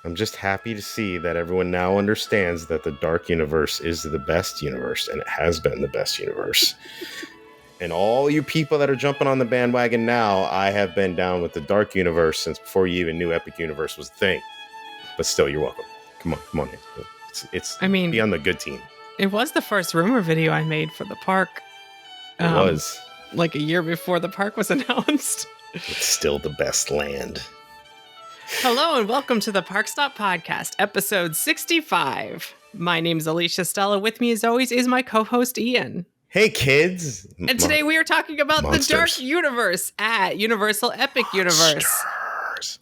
I'm just happy to see that everyone now understands that the Dark Universe is the best universe, and it has been the best universe. And all you people that are jumping on the bandwagon now, I have been down with the Dark Universe since before you even knew Epic Universe was a thing. But still, you're welcome. Come on. It's be on the good team. It was the first rumor video I made for the park. It was. Like a year before the park was announced. It's still the best land. Hello and welcome to the ParkStop podcast, episode 65. My name's Alicia Stella. With me as always is my co-host Ian. Hey kids. And today we are talking about the Dark Universe at Universal Epic Universe.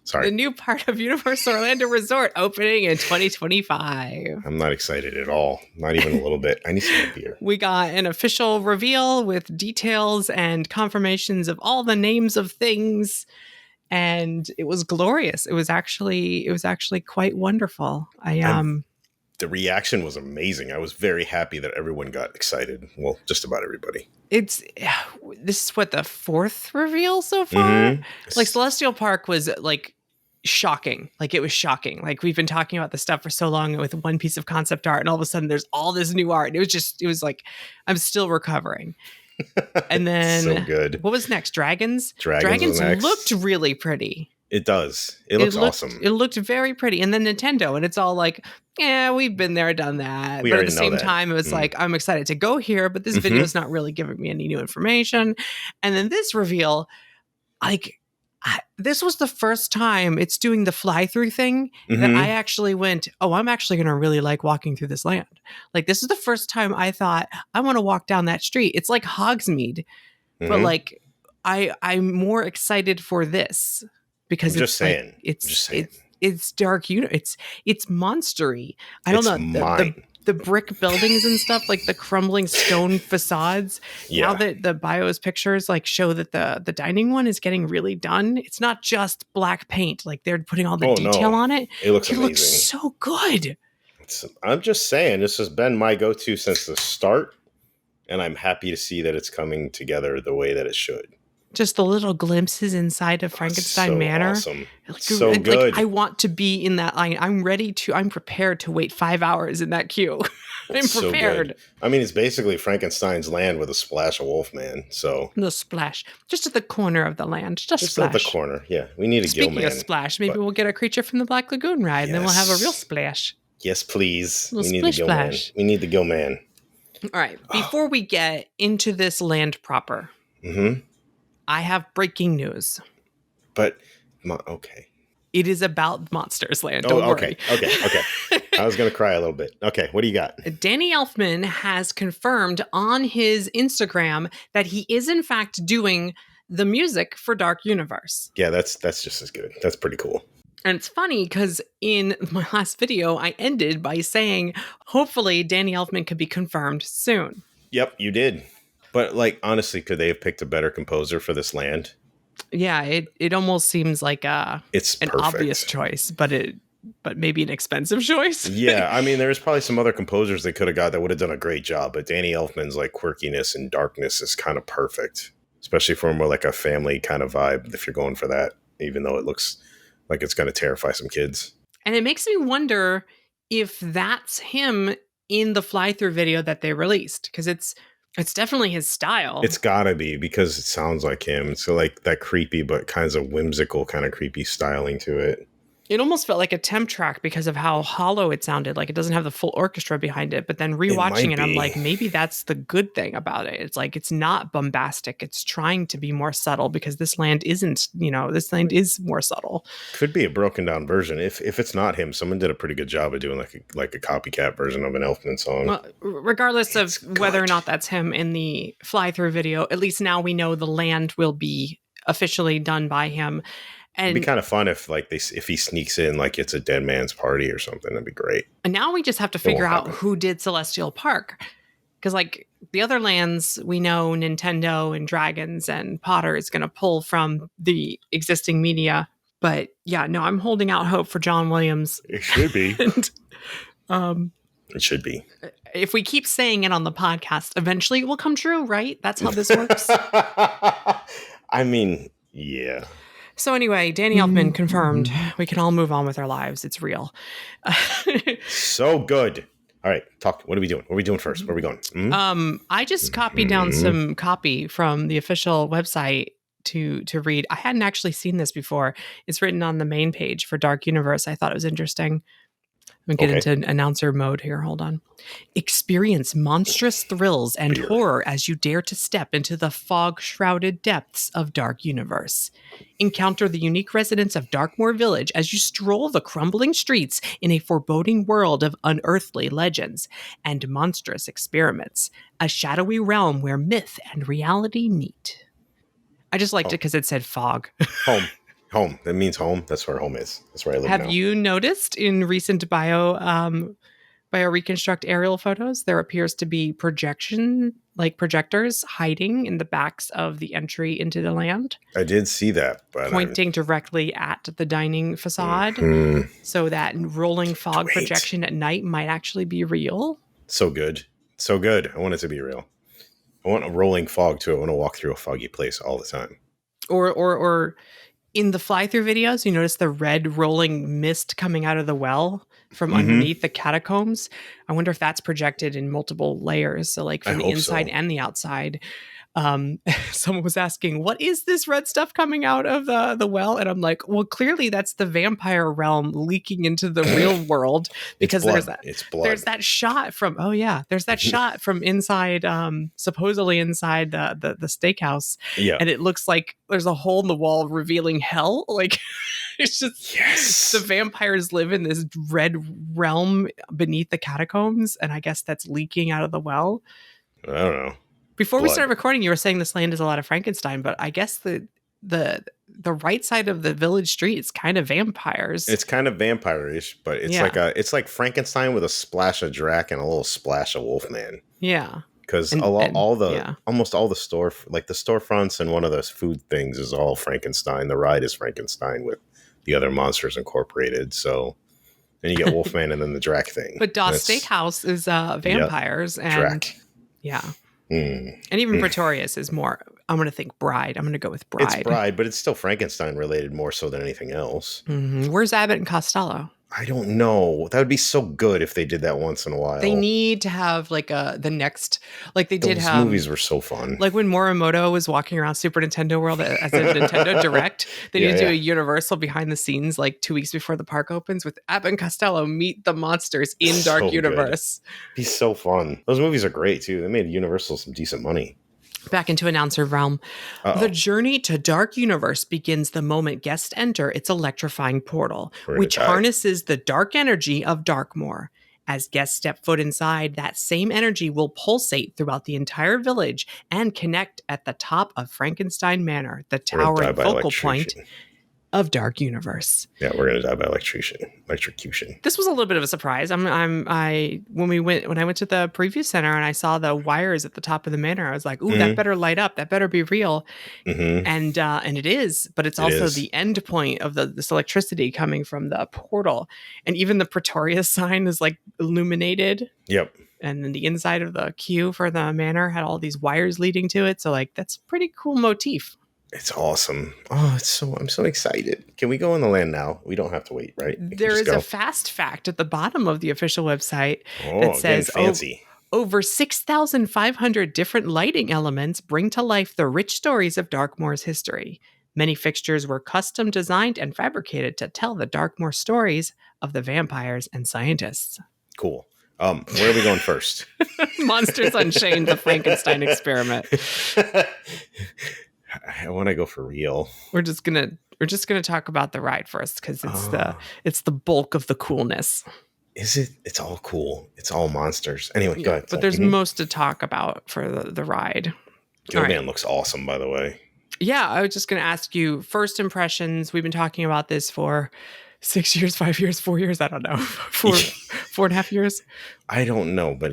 Sorry. The new part of Universal Orlando Resort opening in 2025. I'm not excited at all. Not even a little bit. I need some beer. We got an official reveal with details and confirmations of all the names of things. And it was glorious. It was actually quite wonderful. The reaction was amazing. I was very happy that everyone got excited. Well, just about everybody. This is what, the fourth reveal so far? Mm-hmm. Like Celestial Park was like shocking. Like it was shocking. Like we've been talking about the stuff for so long with one piece of concept art, and all of a sudden there's all this new art. And it was like I'm still recovering. And then so good. What was next? Dragons was next. Looked really pretty. It does. It looks awesome. It looked very pretty. And then Nintendo, and it's all like, yeah, we've been there, done that. But at the same time, it was like, I'm excited to go here, but this video is not really giving me any new information. And then this reveal, this was the first time it's doing the fly-through thing that I actually went, oh, I'm actually going to really like walking through this land. Like, this is the first time I thought, I want to walk down that street. It's like Hogsmeade, but like, I'm more excited for this. Because it's dark, it's monstery. I don't know the brick buildings and stuff, like the crumbling stone facades. Yeah. Now that the bios pictures like show that the dining one is getting really done. It's not just black paint. Like they're putting all the detail on it. It looks amazing. It looks so good. I'm just saying, this has been my go-to since the start, and I'm happy to see that it's coming together the way that it should. Just the little glimpses inside of Frankenstein Manor. Awesome. So good. Like, I want to be in that line. I'm prepared to wait 5 hours in that queue. I'm prepared. So I mean, it's basically Frankenstein's land with a splash of Wolfman. So the splash. Just at the corner of the land. Just splash. At the corner. Yeah. We need a Gilman. Speaking of splash, maybe we'll get a creature from the Black Lagoon ride, and then we'll have a real splash. Yes, please. We need the Gilman. We need the Gilman. All right. Before we get into this land proper. I have breaking news. But, okay. It is about Monsters Land. Don't worry. Okay. I was going to cry a little bit. Okay, what do you got? Danny Elfman has confirmed on his Instagram that he is in fact doing the music for Dark Universe. Yeah, that's just as good. That's pretty cool. And it's funny because in my last video, I ended by saying, hopefully Danny Elfman could be confirmed soon. Yep, you did. But, honestly, could they have picked a better composer for this land? Yeah, it almost seems like it's an obvious choice, but maybe an expensive choice. Yeah, I mean, there's probably some other composers they could have got that would have done a great job, but Danny Elfman's, quirkiness and darkness is kind of perfect, especially for more like a family kind of vibe if you're going for that, even though it looks like it's going to terrify some kids. And it makes me wonder if that's him in the fly-through video that they released, because it's definitely his style. It's gotta be, because it sounds like him. So that creepy but kind of whimsical kind of creepy styling to it. It almost felt like a temp track because of how hollow it sounded. Like it doesn't have the full orchestra behind it. But then rewatching it, I'm like, maybe that's the good thing about it. It's like, it's not bombastic. It's trying to be more subtle, because this land isn't, this land is more subtle. Could be a broken down version. If it's not him, someone did a pretty good job of doing like a copycat version of an Elfman song. Well, regardless of whether or not that's him in the fly through video, at least now we know the land will be officially done by him. And it'd be kind of fun if he sneaks in like it's a Dead Man's Party or something. That'd be great. And now we just have to figure out who did Celestial Park. Because the other lands, we know Nintendo and Dragons and Potter is going to pull from the existing media. But yeah, no, I'm holding out hope for John Williams. It should be. And, it should be. If we keep saying it on the podcast, eventually it will come true, right? That's how this works. I mean, yeah. So anyway, Danny Elfman confirmed. We can all move on with our lives. It's real. So good. All right, talk. What are we doing? What are we doing first? Where are we going? I just copied down some copy from the official website to read. I hadn't actually seen this before. It's written on the main page for Dark Universe. I thought it was interesting. I'm going to get into announcer mode here. Hold on. Experience monstrous thrills and horror as you dare to step into the fog-shrouded depths of Dark Universe. Encounter the unique residents of Darkmoor Village as you stroll the crumbling streets in a foreboding world of unearthly legends and monstrous experiments, a shadowy realm where myth and reality meet. I just liked it because it said fog. Home. That means home. That's where home is. That's where I live now. Have you noticed in recent bioreconstruct aerial photos, there appears to be projectors hiding in the backs of the entry into the land? I did see that, but pointing directly at the dining facade, so that rolling fog projection at night might actually be real. So good. I want it to be real. I want a rolling fog too. I want to walk through a foggy place all the time. Or in the fly-through videos, you notice the red rolling mist coming out of the well from underneath the catacombs. I wonder if that's projected in multiple layers. So like from the inside and the outside. Someone was asking, what is this red stuff coming out of the well? And I'm like, well, clearly that's the vampire realm leaking into the real world, because there's that shot from, there's that shot from inside, supposedly inside the steakhouse. Yeah. And it looks like there's a hole in the wall revealing hell. Like it's just, the vampires live in this red realm beneath the catacombs. And I guess that's leaking out of the well. I don't know. Before we started recording, you were saying this land is a lot of Frankenstein, but I guess the right side of the village street is kind of vampires. It's kind of vampire-ish, but it's like Frankenstein with a splash of Drac and a little splash of Wolfman. Yeah. Because almost all the the storefronts and one of those food things is all Frankenstein. The ride is Frankenstein with the other monsters incorporated. So then you get Wolfman and then the Drac thing. But Das Steakhouse is vampires and Drac. Yeah. And even Pretorius is more, I'm going to think Bride. I'm going to go with Bride. It's Bride, but it's still Frankenstein related more so than anything else. Where's Abbott and Costello? I don't know. That would be so good if they did that once in a while. They need to have like the next, like they Those did have. Movies were so fun. Like when Morimoto was walking around Super Nintendo World as a Nintendo Direct, they need to do a Universal behind the scenes like 2 weeks before the park opens with Abbott and Costello meet the monsters in Dark Universe. It'd be so fun. Those movies are great too. They made Universal some decent money. Back into announcer realm. The journey to Dark Universe begins the moment guests enter its electrifying portal, which harnesses the dark energy of Darkmoor. As guests step foot inside, that same energy will pulsate throughout the entire village and connect at the top of Frankenstein Manor, the towering focal point of Dark Universe. Yeah, we're gonna die by electrocution. This was a little bit of a surprise. When I went to the preview center and I saw the wires at the top of the manor, I was like, "Ooh, that better light up. That better be real." And it is, but it's also the end point of this electricity coming from the portal, and even the Pretorius sign is like illuminated. Yep. And then the inside of the queue for the manor had all these wires leading to it. So like that's a pretty cool motif. It's awesome. Oh, I'm so excited. Can we go in the land now? We don't have to wait, right? There is a fast fact at the bottom of the official website that says fancy. Over 6,500 different lighting elements bring to life the rich stories of Darkmoor's history. Many fixtures were custom designed and fabricated to tell the Darkmoor stories of the vampires and scientists. Cool. Where are we going first? Monsters Unchained, the Frankenstein experiment. I want to go for real. We're just gonna talk about the ride first because it's the bulk of the coolness. Is it? It's all cool. It's all monsters. Anyway, go ahead. But there's most to talk about for the ride. Gilman looks awesome, by the way. Yeah, I was just gonna ask you first impressions. We've been talking about this for 6 years, 5 years, 4 years. I don't know. 4.5 years. I don't know, but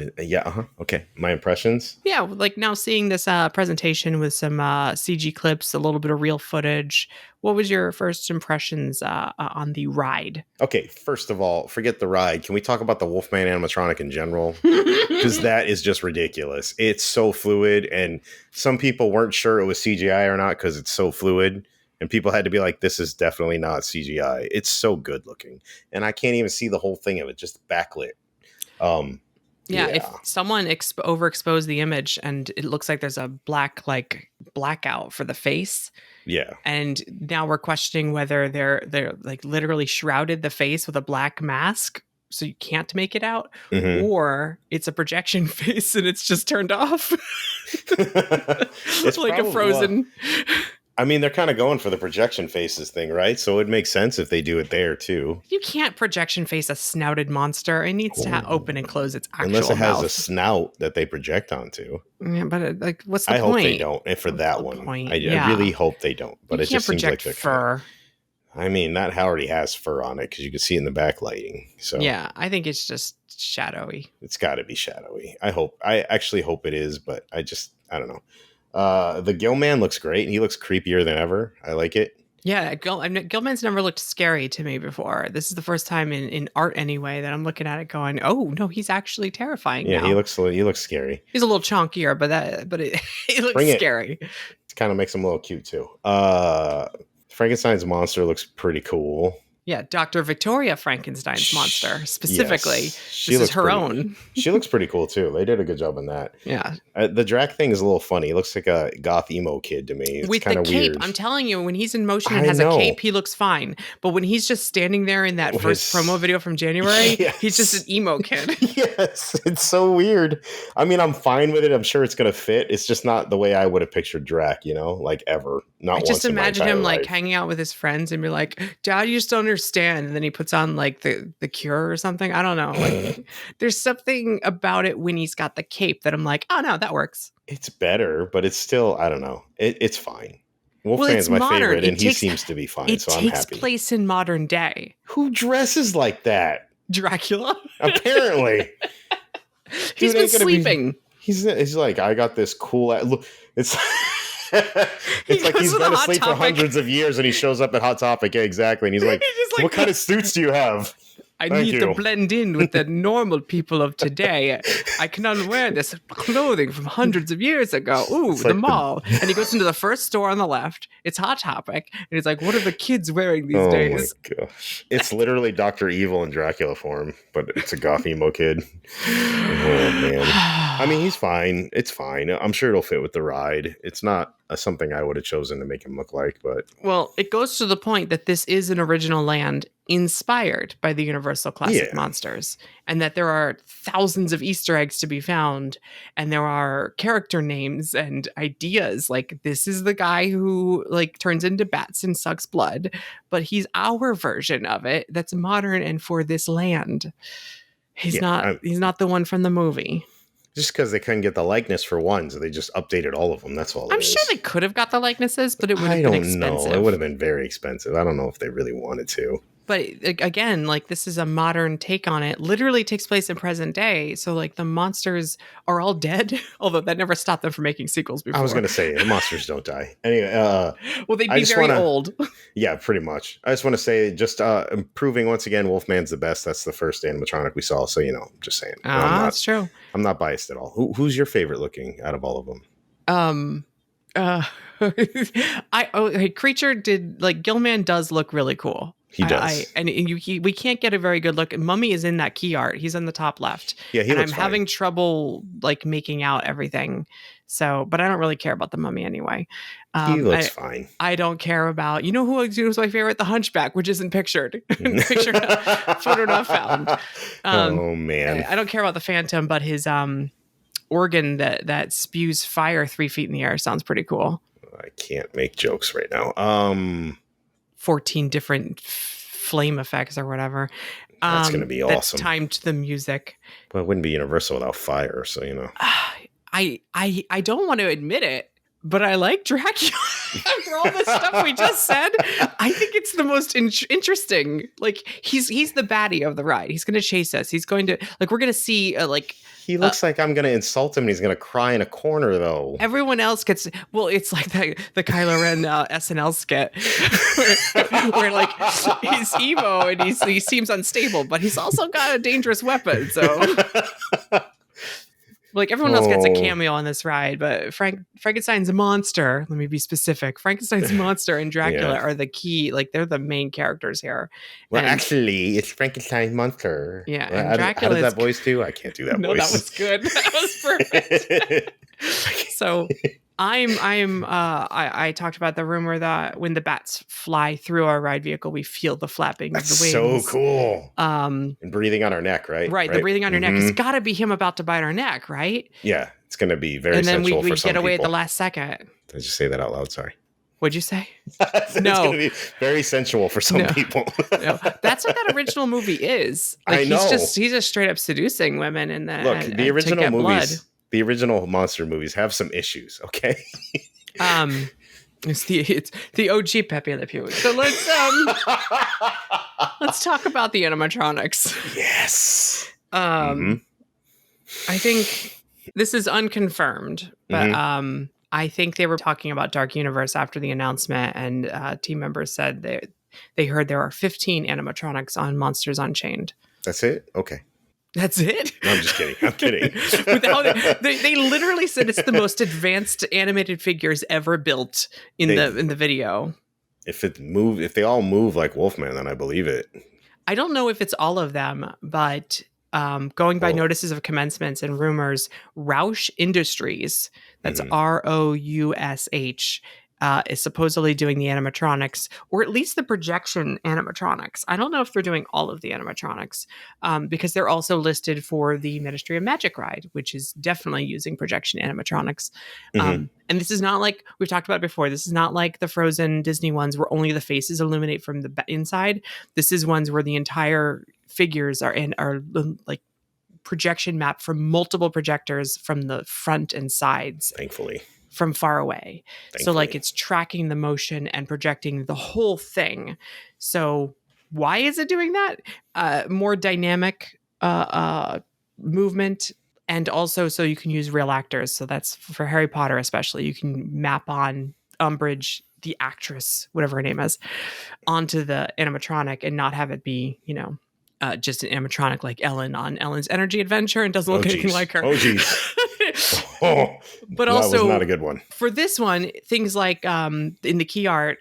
okay. My impressions. Yeah. Like now seeing this presentation with some CG clips, a little bit of real footage. What was your first impressions on the ride? Okay. First of all, forget the ride. Can we talk about the Wolfman animatronic in general? Because that is just ridiculous. It's so fluid. And some people weren't sure it was CGI or not because it's so fluid. And people had to be like, this is definitely not CGI. It's so good looking. And I can't even see the whole thing of it, just backlit. Yeah, if Yeah. someone overexposed the image and it looks like there's a blackout for the face, Yeah. and now we're questioning whether they're like literally shrouded the face with a black mask so you can't make it out, Mhm. or it's a projection face and it's just turned off. It's like probably a frozen. I mean, they're kind of going for the projection faces thing, right? So it makes sense if they do it there too. You can't projection face a snouted monster. It needs to open and close its actual Unless it has mouth. a snout that they project onto. Yeah, but like, what's the I point? hope they don't. And for What's that the one, point? I Yeah. really hope they don't. But You it can't just seems like project they're fur. I mean, that already has fur on it because you can see it in the backlighting. So Yeah, I think it's just shadowy. it's got to be shadowy. I actually hope it is, but I don't know. The Gill Man looks great. He looks creepier than ever. I like it. Yeah, Gilman's never looked scary to me before. This is the first time in art anyway that I'm looking at it going, oh no, he's actually terrifying. Yeah, now. he looks scary. He's a little chunkier, but he looks scary. It kind of makes him a little cute too. Frankenstein's monster looks pretty cool. Yeah, Dr. Victoria Frankenstein's monster specifically. Yes, this is her own. She looks pretty cool too. They did a good job on that. Yeah. The Drac thing is a little funny. He looks like a goth emo kid to me. It's with the cape, weird. I'm telling you, when he's in motion and has a cape, he looks fine. But when he's just standing there in that first promo video from January, he's just an emo kid. Yes, it's so weird. I mean, I'm fine with it. I'm sure it's gonna fit. It's just not the way I would have pictured Drac. Like ever. Not once. I just imagine him like hanging out with his friends and be like, "Dad, you just don't understand." And then he puts on like the Cure or something. I don't know. Like, there's something about it when he's got the cape that I'm like, oh no, that works. It's better, but it's still, I don't know. It's fine. Wolfman's my favorite, and he seems to be fine, so I'm happy. It takes place in modern day. Who dresses like that? Dracula. Apparently. He's been sleeping. He's like, I got this cool. Look, it's. It's like he's been asleep for hundreds of years and he shows up at Hot Topic. Yeah, exactly. And he's like, what kind of suits do you have? I need to blend in with the normal people of today. I cannot wear this clothing from hundreds of years ago. Ooh, the mall. And he goes into the first store on the left. It's Hot Topic. And he's like, what are the kids wearing these days? Oh my gosh. It's literally Dr. Evil in Dracula form, but it's a goth emo kid. Oh man. I mean, he's fine. It's fine. I'm sure it'll fit with the ride. It's not something I would have chosen to make him look like, but. Well, it goes to the point that this is an original land inspired by the Universal Classic Monsters, and that there are thousands of Easter eggs to be found, and there are character names and ideas. Like, this is the guy who like turns into bats and sucks blood, but he's our version of it that's modern and for this land. He's not the one from the movie. Just because they couldn't get the likeness for one, so they just updated all of them. That's all. I'm sure they could have got the likenesses, but it would have been expensive. I don't know. It would have been very expensive. I don't know if they really wanted to. But again, like, this is a modern take on it. Literally takes place in present day. So like the monsters are all dead, although that never stopped them from making sequels before. I was going to say the monsters don't die. Anyway, well, they'd be very old. Yeah, pretty much. I just want to say, just improving once again, Wolfman's the best. That's the first animatronic we saw. So, I'm just saying. That's true. I'm not biased at all. Who's your favorite looking out of all of them? Creature did, like, Gilman does look really cool. He does. We can't get a very good look. Mummy is in that key art. He's in the top left. Yeah, he looks fine. Having trouble like making out everything. So, but I don't really care about the Mummy anyway. He looks fine. I don't care about, who's my favorite? The Hunchback, which isn't pictured. Photo not found. Oh man. I don't care about the Phantom, but his organ that spews fire 3 feet in the air sounds pretty cool. I can't make jokes right now. 14 different flame effects or whatever. That's going to be awesome. That's timed to the music. Well, it wouldn't be Universal without fire, so I don't want to admit it, but I like Dracula. After all the stuff we just said, I think it's the most interesting. Like, he's the baddie of the ride. He's going to chase us. He's going to, like, we're going to see he looks like I'm going to insult him and he's going to cry in a corner, though. Everyone else gets... Well, it's like the Kylo Ren SNL skit where like, he's emo and he seems unstable, but he's also got a dangerous weapon, so... Like everyone else gets a cameo on this ride, but Frankenstein's monster, let me be specific. Frankenstein's monster and Dracula are the key, like they're the main characters here. Well, and actually, it's Frankenstein's monster. Yeah, well, and Dracula how does that voice do? I can't do that no, voice. That was good. That was perfect. So I talked about the rumor that when the bats fly through our ride vehicle, we feel the flapping of the wings. So cool. And breathing on our neck, right? Right, the breathing on your neck. It's got to be him about to bite our neck, right? Yeah, it's going to be very sensual for some people. And then we get away people. at the last second. Did I just say that out loud? Sorry. What'd you say? It's going to be very sensual for some people. No. That's what that original movie is. Like, I know. He's just straight up seducing women in the Look, the original movies. Blood. The original monster movies have some issues, okay? It's the OG Pepe Le Pew. So let's talk about the animatronics. Yes. I think this is unconfirmed, but I think they were talking about Dark Universe after the announcement, and team members said they heard there are 15 animatronics on Monsters Unchained. That's it? Okay. That's it? No, I'm just kidding. I'm kidding. They literally said it's the most advanced animated figures ever built in the video. If they all move like Wolfman, then I believe it. I don't know if it's all of them, but going by notices of commencements and rumors, Roush Industries, that's ROUSH, is supposedly doing the animatronics, or at least the projection animatronics. I don't know if they're doing all of the animatronics, because they're also listed for the Ministry of Magic ride, which is definitely using projection animatronics. And this is not like we've talked about before. This is not like the Frozen Disney ones where only the faces illuminate from the inside. This is ones where the entire figures are like projection map from multiple projectors from the front and sides. Thankfully. From far away. Thankfully. So like it's tracking the motion and projecting the whole thing. So why is it doing that? More dynamic movement, and also so you can use real actors. So that's for Harry Potter especially. You can map on Umbridge, the actress, whatever her name is, onto the animatronic and not have it be, just an animatronic like Ellen on Ellen's Energy Adventure and doesn't look anything like her. Oh, geez. But also, that was not a good one. For this one, things like in the key art,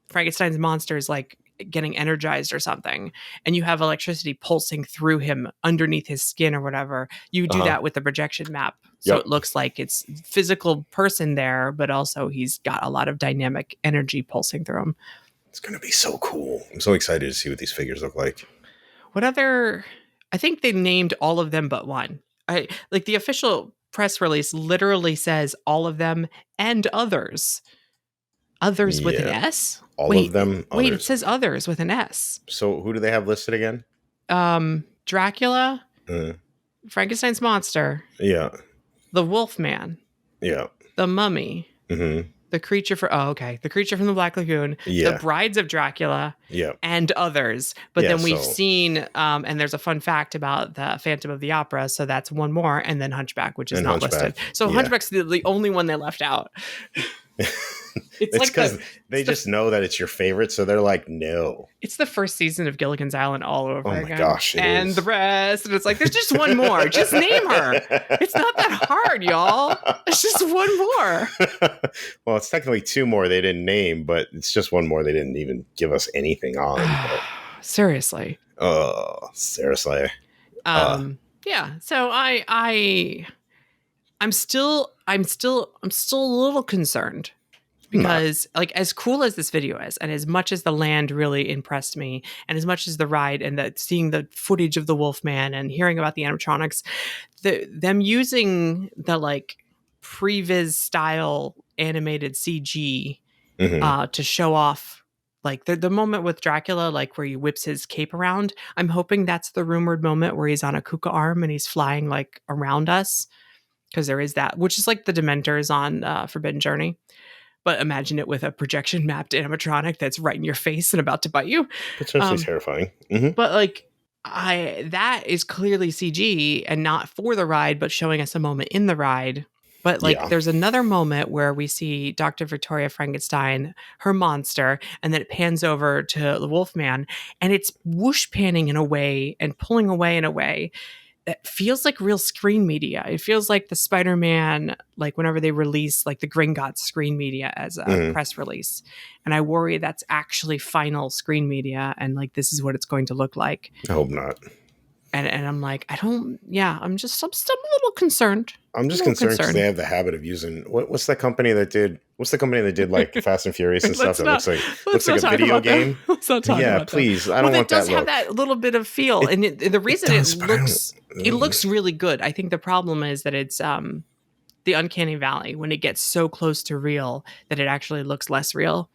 Frankenstein's monster is like getting energized or something, and you have electricity pulsing through him underneath his skin or whatever. You do that with the projection map. So it looks like it's physical person there, but also he's got a lot of dynamic energy pulsing through him. It's going to be so cool. I'm so excited to see what these figures look like. I think they named all of them but one. Like the official press release literally says all of them and others. Others with an S? All of them? Wait, it says others with an S. So who do they have listed again? Dracula, Frankenstein's monster. Yeah. The Wolfman. Yeah. The Mummy. The creature the creature from the Black Lagoon, the Brides of Dracula, and others. But then we've seen, and there's a fun fact about the Phantom of the Opera, so that's one more, and then Hunchback, which is not listed. So Hunchback's the only one they left out. It's like because they just know that it's your favorite, so they're like, no. It's the first season of Gilligan's Island all over again. Oh my gosh, and the rest, and it's like, there's just one more. Just name her. It's not that hard, y'all. It's just one more. Well, it's technically two more they didn't name, but it's just one more they didn't even give us anything on. Seriously. Oh, seriously. Yeah. So I'm still a little concerned. Because like as cool as this video is, and as much as the land really impressed me, and as much as the ride and seeing the footage of the Wolfman and hearing about the animatronics, them using the like previs style animated CG to show off like the moment with Dracula, like where he whips his cape around. I'm hoping that's the rumored moment where he's on a kuka arm and he's flying like around us, because there is that, which is like the Dementors on Forbidden Journey. But imagine it with a projection mapped animatronic that's right in your face and about to bite you. Potentially terrifying. But like, that is clearly CG and not for the ride, but showing us a moment in the ride. But like, there's another moment where we see Dr. Victoria Frankenstein, her monster, and then it pans over to the Wolfman, and it's whoosh panning in a way and pulling away in a way it feels like real screen media. It feels like the Spider-Man, like whenever they release like the Gringotts screen media as a press release. And I worry that's actually final screen media and like this is what it's going to look like. I hope not. And I'm like, I'm still a little concerned. I'm just concerned because they have the habit of using what's the company that did like Fast and Furious and stuff that looks like a video game. Let's not talk about please. I don't want that. It does have that little bit of feel, and the reason it looks really good. I think the problem is that it's the uncanny valley when it gets so close to real that it actually looks less real,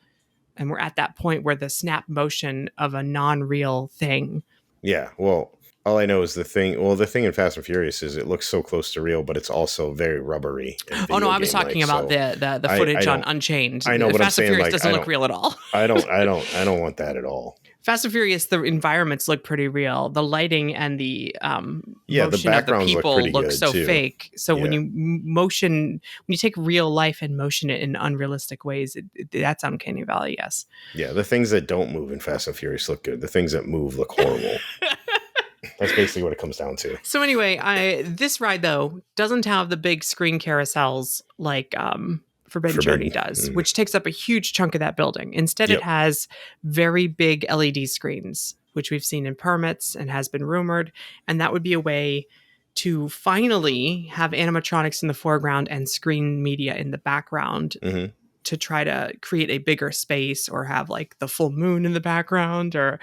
and we're at that point where the snap motion of a non-real thing. Yeah, well. All I know is the thing in Fast and Furious is it looks so close to real, but it's also very rubbery. Oh no, I was talking about the footage on Unchained. I know, but Fast I'm and saying Furious doesn't look real at all. I don't want that at all. Fast and Furious, the environments look pretty real. The lighting and the motion of the people look so too. Fake. So when you take real life and motion it in unrealistic ways, that's uncanny valley. Yes. Yeah, the things that don't move in Fast and Furious look good. The things that move look horrible. That's basically what it comes down to. So anyway, this ride though doesn't have the big screen carousels like Forbidden Journey does, which takes up a huge chunk of that building. Instead, it has very big LED screens, which we've seen in permits and has been rumored, and that would be a way to finally have animatronics in the foreground and screen media in the background. To try to create a bigger space or have like the full moon in the background or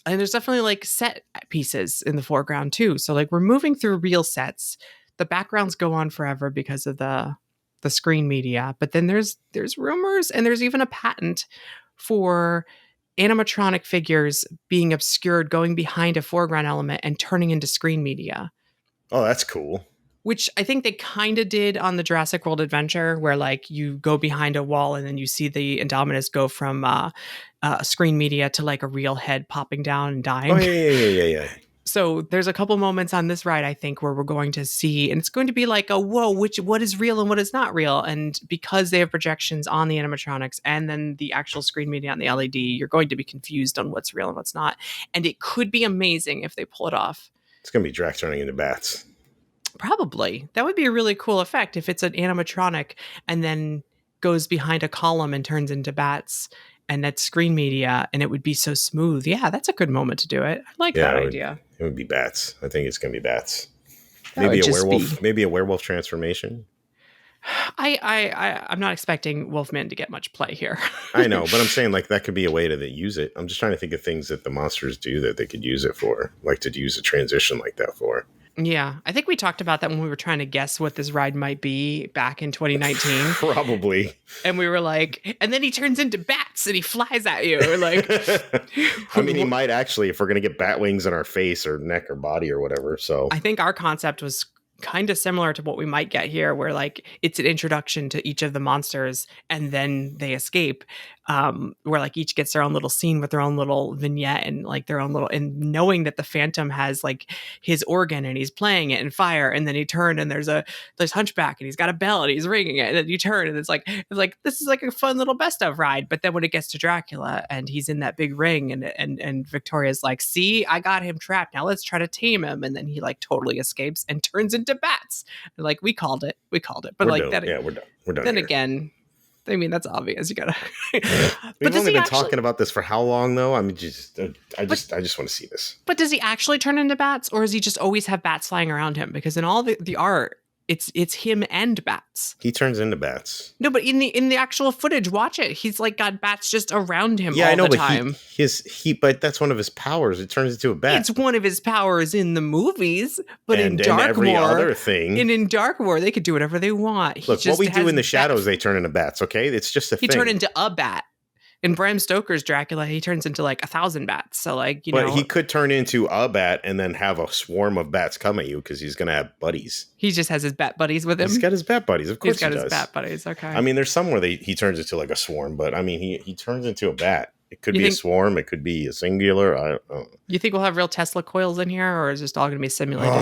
and there's definitely like set pieces in the foreground too. So like we're moving through real sets. The backgrounds go on forever because of the screen media. But then there's rumors and there's even a patent for animatronic figures being obscured, going behind a foreground element and turning into screen media. Oh, that's cool. Which I think they kind of did on the Jurassic World Adventure, where like you go behind a wall and then you see the Indominus go from screen media to like a real head popping down and dying. Oh, yeah. So there's a couple moments on this ride, I think, where we're going to see, and it's going to be like a whoa, what is real and what is not real. And because they have projections on the animatronics and then the actual screen media on the LED, you're going to be confused on what's real and what's not. And it could be amazing if they pull it off. It's going to be Drax turning into bats. Probably. That would be a really cool effect if it's an animatronic and then goes behind a column and turns into bats and that's screen media and it would be so smooth. Yeah, that's a good moment to do it. I like that idea. It would be bats. I think it's going to be bats. Maybe a werewolf. Maybe a werewolf transformation. I'm not expecting Wolfman to get much play here. I know, but I'm saying like that could be a way to use it. I'm just trying to think of things that the monsters do that they could use it for, like to use a transition like that for. Yeah, I think we talked about that when we were trying to guess what this ride might be back in 2019. Probably. And we were like, and then he turns into bats and he flies at you. We're like, I mean, he might actually, if we're going to get bat wings on our face or neck or body or whatever. So I think our concept was kind of similar to what we might get here, where like it's an introduction to each of the monsters and then they escape, where like each gets their own little scene with their own little vignette and like their own little, and knowing that the Phantom has like his organ and he's playing it in fire, and then he turned and there's Hunchback and he's got a bell and he's ringing it, and then you turn and it's like this is like a fun little best of ride. But then when it gets to Dracula and he's in that big ring and Victoria's like, see, I got him trapped, now let's try to tame him, and then he like totally escapes and turns into bats. And like we called it, but we're like done. That, yeah, we're done. Then here. Again, I mean, that's obvious. You gotta. We've only been talking about this for how long, though? I mean, I just want to see this. But does he actually turn into bats, or does he just always have bats flying around him? Because in all the art, it's him and bats. He turns into bats. No, but in the actual footage, watch it. He's like got bats just around him all the time. But that's one of his powers. It turns into a bat. It's one of his powers in the movies, but in Dark every War, other thing. And in Dark War, they could do whatever they want. Look, what we do in the shadows, they turn into bats. Okay, it's just a thing. He turned into a bat. In Bram Stoker's Dracula, he turns into like 1,000 bats. So like, but he could turn into a bat and then have a swarm of bats come at you because he's going to have buddies. He just has his bat buddies with him. He's got his bat buddies. Of course he does. He's got his bat buddies. Okay. I mean, there's some where he turns into like a swarm, but I mean, he turns into a bat. It could be a swarm. It could be a singular. I don't know. You think we'll have real Tesla coils in here, or is this all going to be simulated?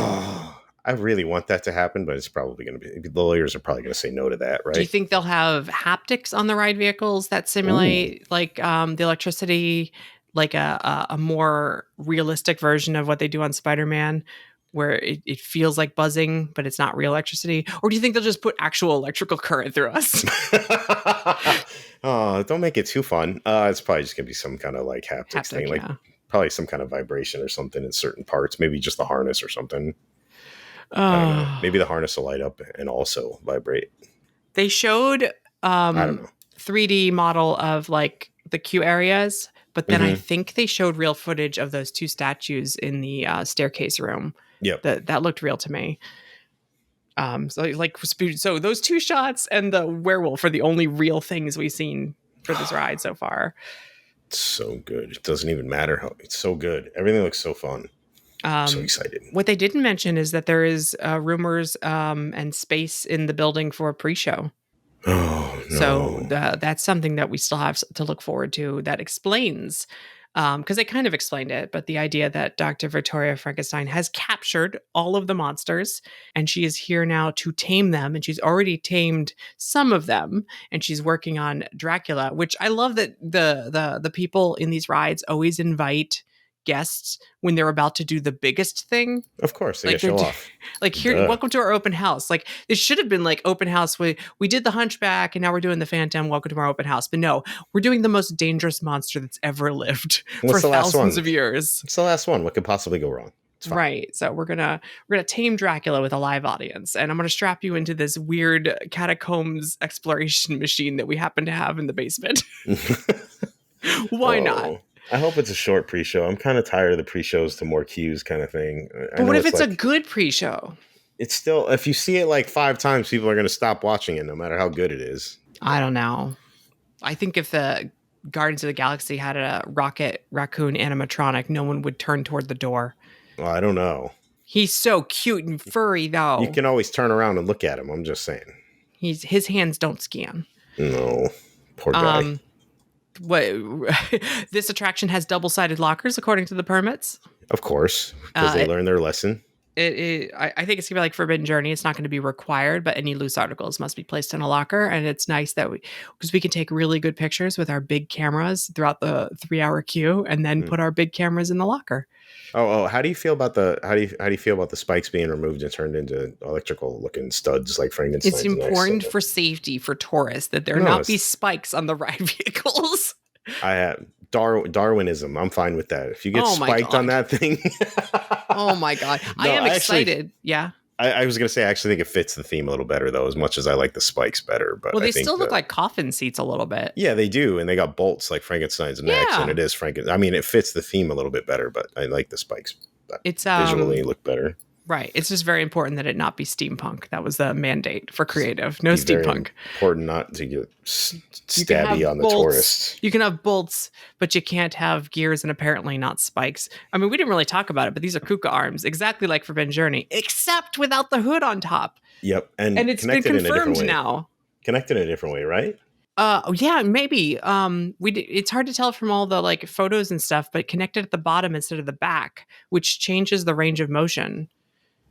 I really want that to happen, but it's probably going to be, the lawyers are probably going to say no to that, right? Do you think they'll have haptics on the ride vehicles that simulate like the electricity, like a more realistic version of what they do on Spider-Man? where it feels like buzzing, but it's not real electricity? Or do you think they'll just put actual electrical current through us? Oh, don't make it too fun. It's probably just gonna be some kind of like haptics thing, like Yeah. probably some kind of vibration or something in certain parts. Maybe just the harness or something. I don't know. Maybe the harness will light up and also vibrate. They showed I don't know. 3D model of like the queue areas, but then I think they showed real footage of those two statues in the staircase room. Yep. That looked real to me. So those two shots and the werewolf are the only real things we've seen for this ride so far. It's so good. It doesn't even matter how it's so good. Everything looks so fun. I'm so excited. What they didn't mention is that there is rumors and space in the building for a pre-show. Oh, no. So that's something that we still have to look forward to. That explains, because they kind of explained it, but the idea that Dr. Victoria Frankenstein has captured all of the monsters and she is here now to tame them, and she's already tamed some of them, and she's working on Dracula, which I love that the people in these rides always invite guests when they're about to do the biggest thing. Of course, they Like show off. Like, here, welcome to our open house. Like, it should have been like open house. We did the Hunchback and now we're doing the Phantom. Welcome to our open house. But no, we're doing the most dangerous monster that's ever lived for thousands of years. It's the last one. What could possibly go wrong? Right. So we're gonna tame Dracula with a live audience, and I'm gonna strap you into this weird catacombs exploration machine that we happen to have in the basement. Why not? I hope it's a short pre-show. I'm kind of tired of the pre-shows to more cues kind of thing. But what if it's like, a good pre-show? It's still, if you see it like 5 times, people are going to stop watching it no matter how good it is. I don't know. I think if the Guardians of the Galaxy had a Rocket Raccoon animatronic, no one would turn toward the door. Well, I don't know. He's so cute and furry, though. You can always turn around and look at him. I'm just saying. His hands don't scan. No. Poor guy. This attraction has double-sided lockers according to the permits. Of course, because they learned their lesson. I think it's gonna be like Forbidden Journey. It's not going to be required, but any loose articles must be placed in a locker. And it's nice that because we can take really good pictures with our big cameras throughout the 3-hour queue, and then put our big cameras in the locker. Oh! How do you feel about the spikes being removed and turned into electrical looking studs like Frankenstein? It's important for safety for tourists that there not be spikes on the ride vehicles. I have Darwinism. I'm fine with that. If you get spiked on that thing. Oh my God. I am excited. Yeah. I was going to say, I actually think it fits the theme a little better, though, as much as I like the spikes better. But they still look like coffin seats a little bit. Yeah, they do. And they got bolts like Frankenstein's necks, and it is Frankenstein. I mean, it fits the theme a little bit better, but I like the spikes. It's visually look better. Right. It's just very important that it not be steampunk. That was the mandate for creative. No steampunk. Important not to get stabby on the tourists. You can have bolts, but you can't have gears and apparently not spikes. I mean, we didn't really talk about it, but these are Kuka arms, exactly like Forbidden Journey, except without the hood on top. Yep. And it's been confirmed now. Connected in a different way, right? Yeah, maybe. It's hard to tell from all the like photos and stuff, but connected at the bottom instead of the back, which changes the range of motion.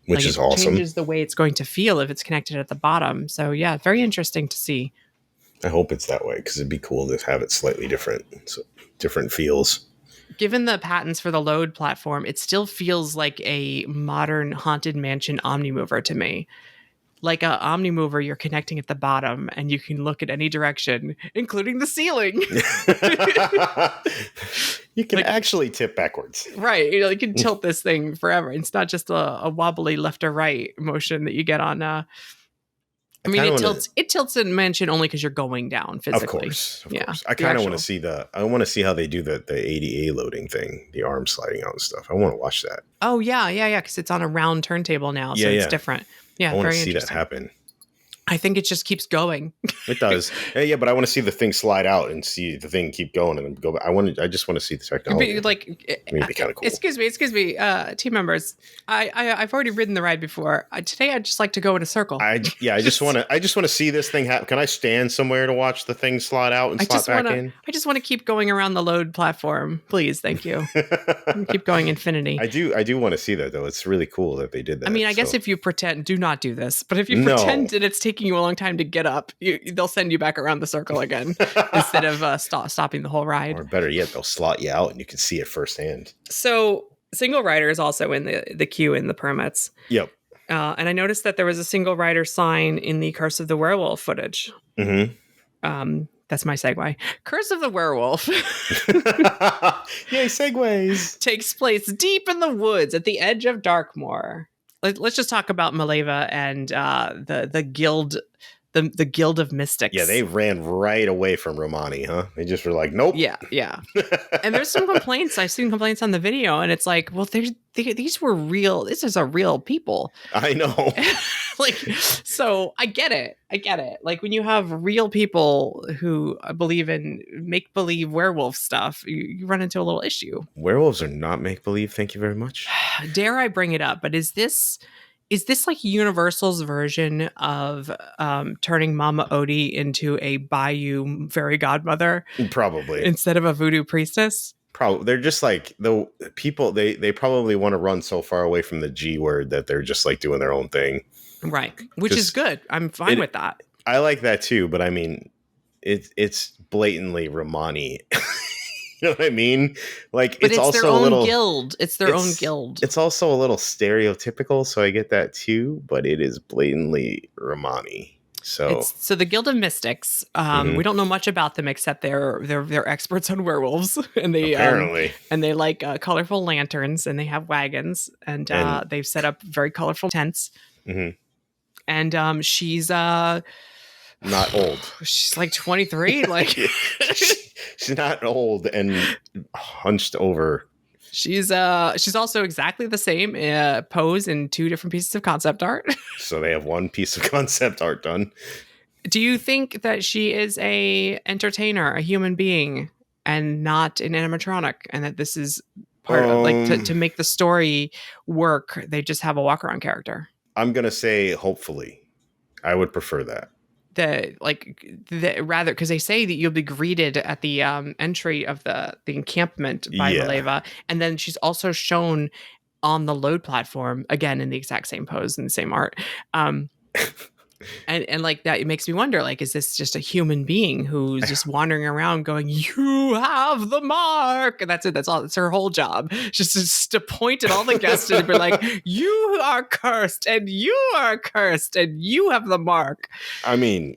Which is awesome. Changes the way it's going to feel if it's connected at the bottom. So yeah, very interesting to see. I hope it's that way because it'd be cool to have it slightly different, so different feels. Given the patents for the load platform, it still feels like a modern haunted mansion Omnimover to me. Like a Omnimover, you're connecting at the bottom and you can look at any direction, including the ceiling. You can actually tip backwards. Right. You can tilt this thing forever. It's not just a wobbly left or right motion that you get on. I mean, it tilts in mansion only because you're going down physically. Of course. I kind of want to see I want to see how they do the ADA loading thing, the arm sliding out and stuff. I want to watch that. Oh, yeah. Because it's on a round turntable now. So it's different. Yeah, I want to see that happen. I think it just keeps going. It does. Yeah, but I want to see the thing slide out and see the thing keep going and then go back. I just want to see the technology. It'd be kind of cool. Excuse me, team members. I've already ridden the ride before. Today I'd just like to go in a circle. I just want to see this thing happen. Can I stand somewhere to watch the thing slide out and slide back in? I just want to keep going around the load platform, please. Thank you. Keep going infinity. I do want to see that though. It's really cool that they did that. I mean, I guess if you pretend, do not do this. But if you pretend that it's taking you a long time to get up, they'll send you back around the circle again instead of stopping the whole ride. Or better yet, they'll slot you out and you can see it firsthand. So Single rider is also in the queue in the permits. Yep. And I noticed that there was a single rider sign in the Curse of the Werewolf footage. Mm-hmm. That's my segue. Curse of the Werewolf Yay, segues. takes place deep in the woods at the edge of Darkmoor. Let's just talk about Maleva and the guild, the Guild of Mystics. Yeah, they ran right away from Romani, huh? They just were like, nope. Yeah. And there's some complaints. I've seen complaints on the video, and it's like, well, these were real. This is a real people. I know. Like, so I get it. Like, when you have real people who believe in make-believe werewolf stuff, you run into a little issue. Werewolves are not make-believe. Thank you very much. Dare I bring it up? But is this like Universal's version of turning Mama Odie into a Bayou fairy godmother? Probably. Instead of a voodoo priestess? Probably. They're just like the people, they probably want to run so far away from the G word that they're just like doing their own thing. Right. Which is good. I'm fine with that. I like that too, but I mean, it's blatantly Romani. You know what I mean? Like, but it's also their own a little guild. It's their own guild. It's also a little stereotypical, so I get that too. But it is blatantly Romani. So the Guild of Mystics. We don't know much about them except they're experts on werewolves, and they apparently and they like colorful lanterns, and they have wagons, and they've set up very colorful tents. Mm-hmm. And she's not old. She's like 23. Like she's not old and hunched over. She's also exactly the same pose in 2 different pieces of concept art. So they have one piece of concept art done. Do you think that she is a entertainer, a human being, and not an animatronic, and that this is part of like to make the story work? They just have a walk around character. I'm gonna say hopefully. I would prefer that. Rather, because they say that you'll be greeted at the entry of the encampment by Maleva, and then she's also shown on the load platform again in the exact same pose and the same art. And like that, it makes me wonder, like, is this just a human being who's just wandering around going, "You have the mark," and that's it. That's all. It's her whole job, just to point at all the guests and be like, "You are cursed, and you are cursed, and you have the mark." I mean,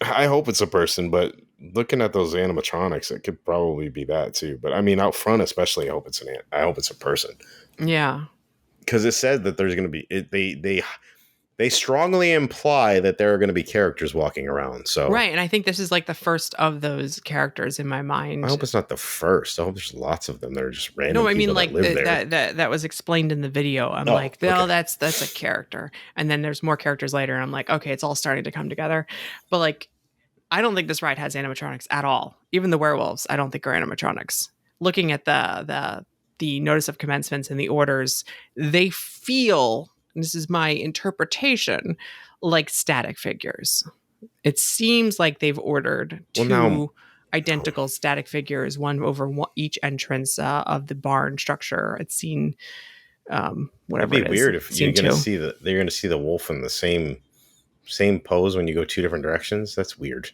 I hope it's a person, but looking at those animatronics, it could probably be that too. But I mean, out front, especially, I hope it's a person. Yeah, because it said that there's going to be they strongly imply that there are going to be characters walking around. So right, and I think this is like the first of those characters in my mind. I hope it's not the first. I hope there's lots of them that are just random. No, I mean, people like that was explained in the video. I'm like, no, okay. that's a character, and then there's more characters later, and I'm like, okay, it's all starting to come together. But like, I don't think this ride has animatronics at all. Even the werewolves, I don't think are animatronics. Looking at the notice of commencements and the orders, they feel. This is my interpretation, like static figures. It seems like they've ordered 2 identical static figures, one over each entrance of the barn structure. It's seen whatever. It'd be weird if you're going to see they're going to see the wolf in the same pose when you go 2 different directions. That's weird.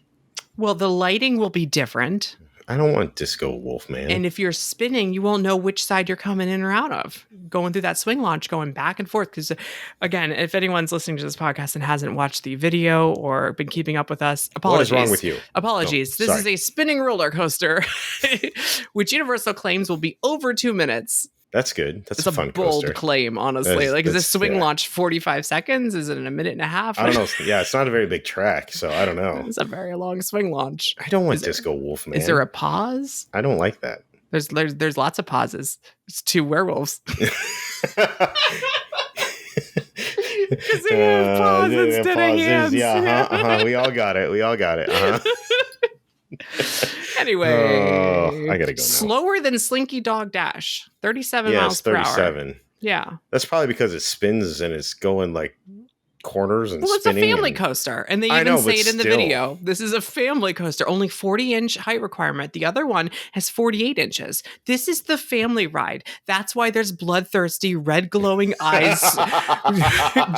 Well, the lighting will be different. I don't want Disco Wolf, man. And if you're spinning, you won't know which side you're coming in or out of. Going through that swing launch, going back and forth. Because, again, if anyone's listening to this podcast and hasn't watched the video or been keeping up with us, apologies. What is wrong with you? Apologies. No, this is a spinning roller coaster, which Universal claims will be over 2 minutes. That's good. That's it's a fun bold coaster. Claim, honestly. Is this swing launch 45 seconds? Is it in a minute and a half? I don't know. Yeah, it's not a very big track, so I don't know. It's a very long swing launch. I don't want Disco Wolf, man. Is there a pause? I don't like that. There's lots of pauses. It's 2 werewolves. Because they have paws instead of hands. Yeah, we all got it. Anyway, I gotta go now. Slower than Slinky Dog Dash, 37 miles per hour. 37. Yeah, that's probably because it spins and it's going like corners and it's spinning. A family coaster, and they even say it in the video. This is a family coaster, only 40-inch height requirement. The other one has 48 inches. This is the family ride. That's why there's bloodthirsty, red glowing eyes,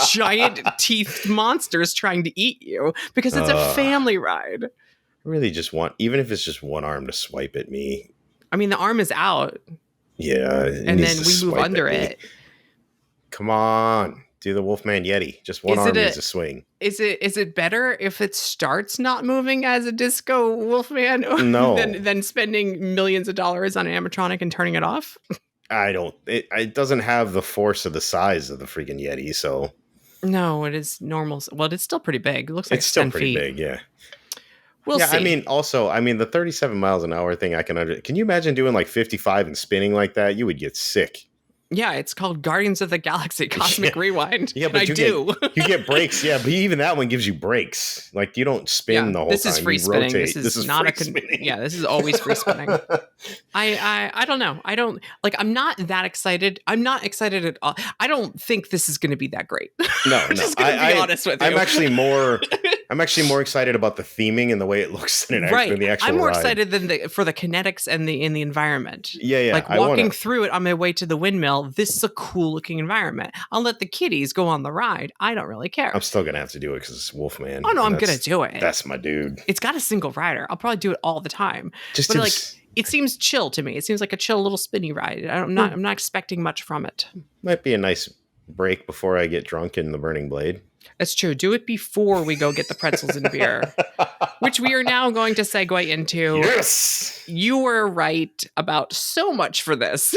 giant teethed monsters trying to eat you because it's a family ride. I really just want, even if it's just one arm to swipe at me. I mean, the arm is out. Yeah, it And needs then to we move swipe under at me. it. Come on, do the Wolfman Yeti. Just one Is it arm a needs to swing. is it better if it starts not moving as a disco Wolfman No, than spending millions of dollars on an animatronic and turning it off? I don't. It doesn't have the force of the size of the freaking Yeti, so No, it is normal. Well, it's still pretty big. It looks like it's it's still 10 pretty feet. big. Yeah. We'll Yeah, I see. mean, also, I mean, the 37 miles an hour thing, I can Can you imagine doing like 55 and spinning like that? You would get sick. Yeah, it's called Guardians of the Galaxy Yeah, Cosmic Rewind. yeah, And I but do. you get breaks. Yeah, but even that one gives you breaks. Like you don't spin Yeah, the whole this is time. free You spinning. This rotate. This is is not free spinning. yeah, this is always free spinning. I don't know. I don't like I'm not that excited. I'm not excited at all. I don't think this is going to be that great. No, I'm no. just going to be honest with you. I'm actually more excited about the theming and the way it looks than Right. the actual I'm more ride. excited than for the kinetics and the environment. Yeah, yeah. Like walking through it on my way to the windmill, this is a cool looking environment. I'll let the kiddies go on the ride. I don't really care. I'm still gonna have to do it because it's Wolfman. Oh no, I'm gonna do it. That's my dude. It's got a single rider. I'll probably do it all the time. Just But like it seems chill to me. It seems like a chill little spinny ride. I'm not expecting much from it. might be a nice break before I get drunk in the Burning Blade. That's true. Do it before we go get the pretzels and beer, which we are now going to segue into. Yes! You were right about so much for this.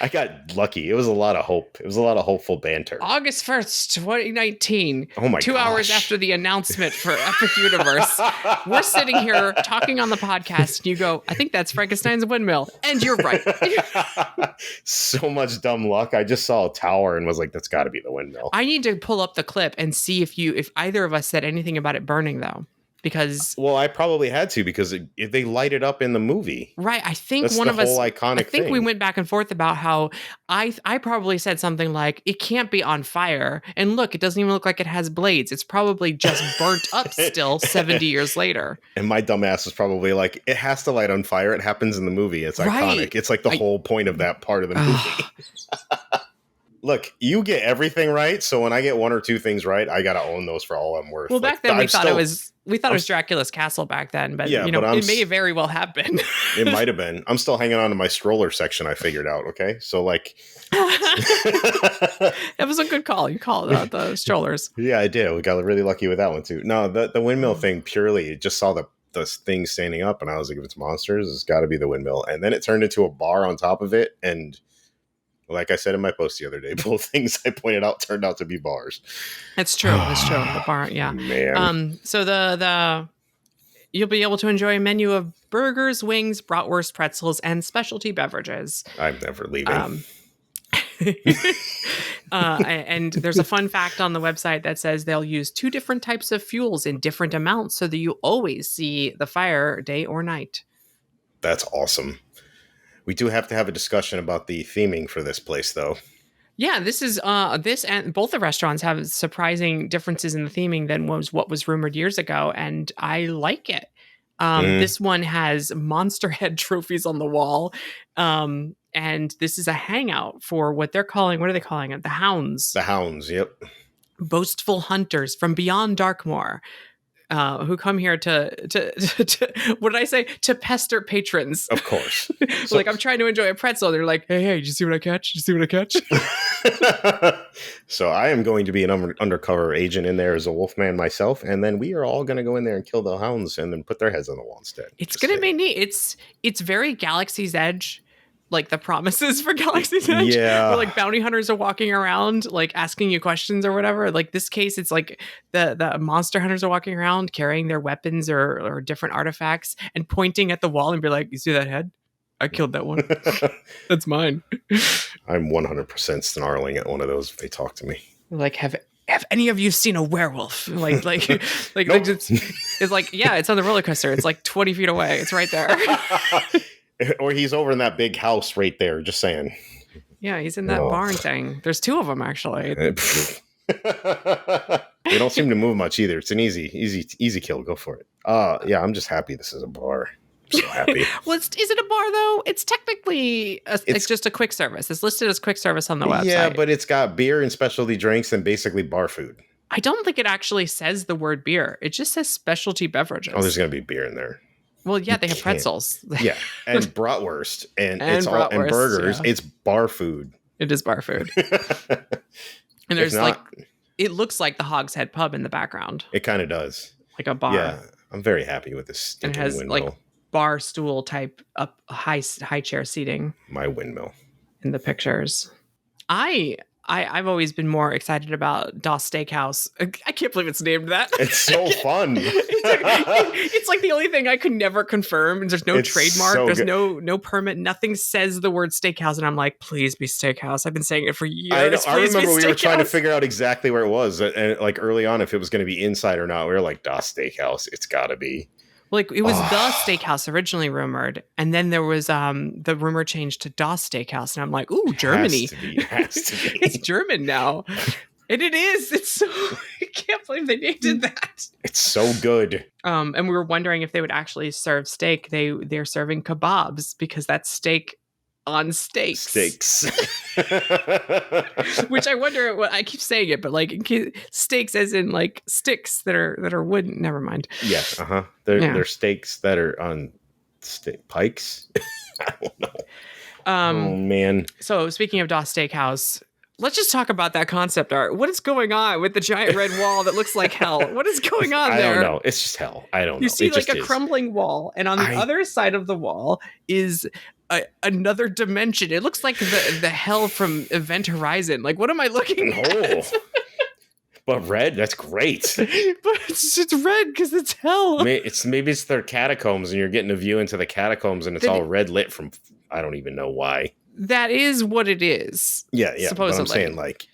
I got lucky. It was a lot of hope. It was a lot of hopeful banter. August 1st, 2019. Oh my 2 hours gosh. after the announcement for Epic Universe. We're sitting here talking on the podcast, and you go, I think that's Frankenstein's windmill. And you're right. So much dumb luck. I just saw a tower and was like, that's got to be the windmill. I need to pull up the clip and see if either of us said anything about it burning, though. Because well, I probably had to because if they light it up in the movie. Right, I think that's one the of us. whole iconic I think thing. we went back and forth about how I probably said something like, "It can't be on fire," and look, it doesn't even look like it has blades. It's probably just burnt up still 70 years later. And my dumbass was probably like, "It has to light on fire. It happens in the movie. It's iconic. Right. It's like the whole point of that part of the movie." Look, you get everything right, so when I get one or two things right, I gotta own those for all I'm worth. Well, like, back then we thought it was Dracula's castle back then, but Yeah, you know, but it may very well have been. It might have been. I'm still hanging on to my stroller section I figured out, okay? So like It was a good call. You called out the strollers. Yeah, I did. We got really lucky with that one too. No, the windmill thing purely just saw the thing standing up and I was like, if it's monsters, it's gotta be the windmill. And then it turned into a bar on top of it, and like I said in my post the other day, both things I pointed out turned out to be bars. That's true. That's true. The bar, yeah. Man. So the you'll be able to enjoy a menu of burgers, wings, bratwurst, pretzels, and specialty beverages. I'm never leaving. And there's a fun fact on the website that says they'll use 2 different types of fuels in different amounts so that you always see the fire day or night. That's awesome. We do have to have a discussion about the theming for this place, though. Yeah, this and both the restaurants have surprising differences in the theming than what was rumored years ago, and I like it. This one has monster head trophies on the wall, and this is a hangout for what are they calling it? The Hounds. The Hounds, yep. Boastful hunters from beyond Darkmoor. Who come here to what did I say? To pester patrons. Of course. So, like, I'm trying to enjoy a pretzel. They're like, hey, did you see what I catch? Did you see what I catch? So I am going to be an undercover agent in there as a wolfman myself, and then we are all going to go in there and kill the hounds and then put their heads on the wall instead. It's going to be neat. It's very Galaxy's Edge. Like the promises for Galaxy's Edge, where like bounty hunters are walking around, like asking you questions or whatever. Like this case, it's like the monster hunters are walking around carrying their weapons or different artifacts and pointing at the wall and be like, "You see that head? I killed that one. That's mine." I'm 100% snarling at one of those if they talk to me. Like, have any of you seen a werewolf? Like Nope. it's like, yeah, it's on the roller coaster. It's like 20 feet away. It's right there. Or he's over in that big house right there, just saying. Yeah, he's in that barn thing. There's 2 of them, actually. They don't seem to move much either. It's an easy kill. Go for it. Yeah, I'm just happy this is a bar. I'm so happy. Well, is it a bar, though? It's technically, it's just a quick service. It's listed as quick service on the website. Yeah, but it's got beer and specialty drinks and basically bar food. I don't think it actually says the word beer. It just says specialty beverages. Oh, there's going to be beer in there. Well, yeah, You they have can't. pretzels. Yeah, and bratwurst, and And it's all and bratwurst, burgers. yeah. It's bar food. It is bar food. And If there's like, not, it looks like the Hogshead Pub in the background, it kind of does. like a bar. Yeah, I'm very happy with this And it stinking has like windmill. bar stool type up high chair seating My windmill. in the pictures. I've always been more excited about Doss Steakhouse. I can't believe it's named that. It's so fun. It's like the only thing I could never confirm. There's no It's trademark. so There's good. no permit. Nothing says the word steakhouse, and I'm like, please be steakhouse. I've been saying it for years. I know, I Please be remember we were trying to steakhouse. figure out exactly where it was, and like early on, if it was going to be inside or not. We were like, "Das Steakhouse, it's got to be." Like it was Oh. the steakhouse originally rumored, and then there was the rumor changed to Das Steakhouse, and I'm like, ooh, Germany. Has to be. It's German now. And it is. It's so I can't believe they named it that. It's so good. And we were wondering if they would actually serve steak. They're serving kebabs because that's steak on steaks. Steaks. Which I wonder what I keep saying it, but like steaks as in like sticks that are wooden. Never mind. Yes, they're steaks that are on pikes. I don't know. Oh man. So speaking of Doss Steakhouse, let's just talk about that concept art. What is going on with the giant red wall that looks like hell? What is going on there? I don't know. It's just hell. I don't know. You see it like a is. crumbling wall, and on the other side of the wall is another dimension. It looks like the hell from Event Horizon. Like, what am I looking at? But red, that's great. But it's red because it's hell. Maybe it's their catacombs, and you're getting a view into the catacombs, and it's all red lit from I don't even know why. That is what it is. Yeah. Supposedly. But I'm saying, like,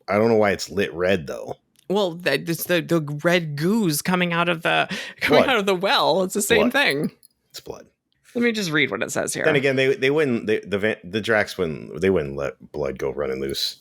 I don't know why it's lit red though. Well, it's the red goose coming out of the well. It's the same thing. It's blood. Let me just read what it says here. Then again, they wouldn't. The Drax wouldn't let blood go running loose.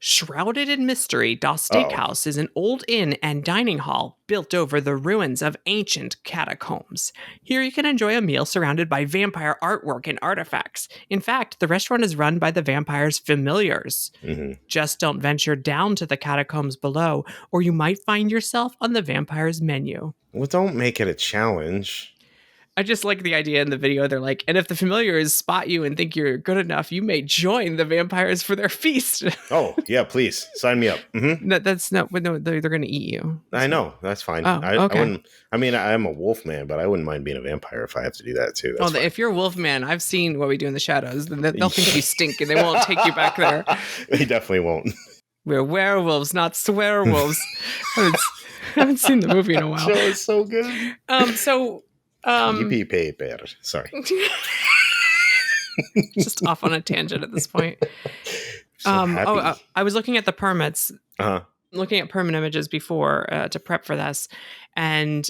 Shrouded in mystery, Doss Steakhouse is an old inn and dining hall built over the ruins of ancient catacombs. Here you can enjoy a meal surrounded by vampire artwork and artifacts. In fact, the restaurant is run by the vampire's familiars. Mm-hmm. Just don't venture down to the catacombs below, or you might find yourself on the vampire's menu. Well, don't make it a challenge. I just like the idea in the video. They're like, and if the familiars spot you and think you're good enough, you may join the vampires for their feast. Oh, yeah, please. Sign me up. Mm-hmm. That's not, no, they're going to eat you. I know. That's fine. Oh, okay. I wouldn't, I mean, I'm a wolf man, but I wouldn't mind being a vampire if I have to do that too. Well, if you're a wolf man, I've seen What We Do in the Shadows. Then they'll think you stink and they won't take you back there. They definitely won't. We're werewolves, not swearwolves. I haven't seen the movie in a while. Show is so good. Yippee paper. Sorry. Just off on a tangent at this point. So I was looking at the permits, looking at permit images before to prep for this. And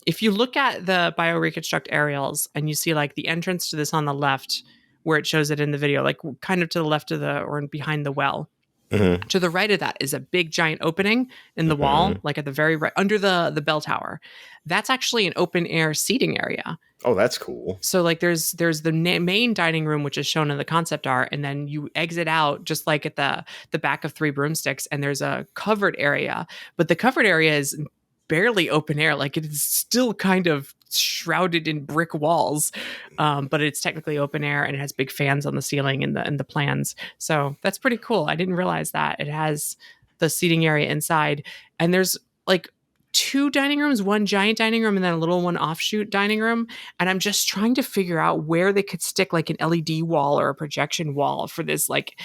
if you look at the bioreconstruct aerials and you see like the entrance to this on the left, where it shows it in the video, like kind of to the left of or behind the well. Mm-hmm. To the right of that is a big giant opening in the wall, like at the very right under the bell tower. That's actually an open air seating area. Oh, that's cool. So like there's the main dining room, which is shown in the concept art, and then you exit out just like at the back of Three Broomsticks, and there's a covered area. But the covered area is barely open air. Like it is still kind of shrouded in brick walls, but it's technically open air, and it has big fans on the ceiling in the plans. So that's pretty cool. I didn't realize that it has the seating area inside, and there's like 2 dining rooms, one giant dining room and then a little one offshoot dining room. And I'm just trying to figure out where they could stick like an LED wall or a projection wall for this like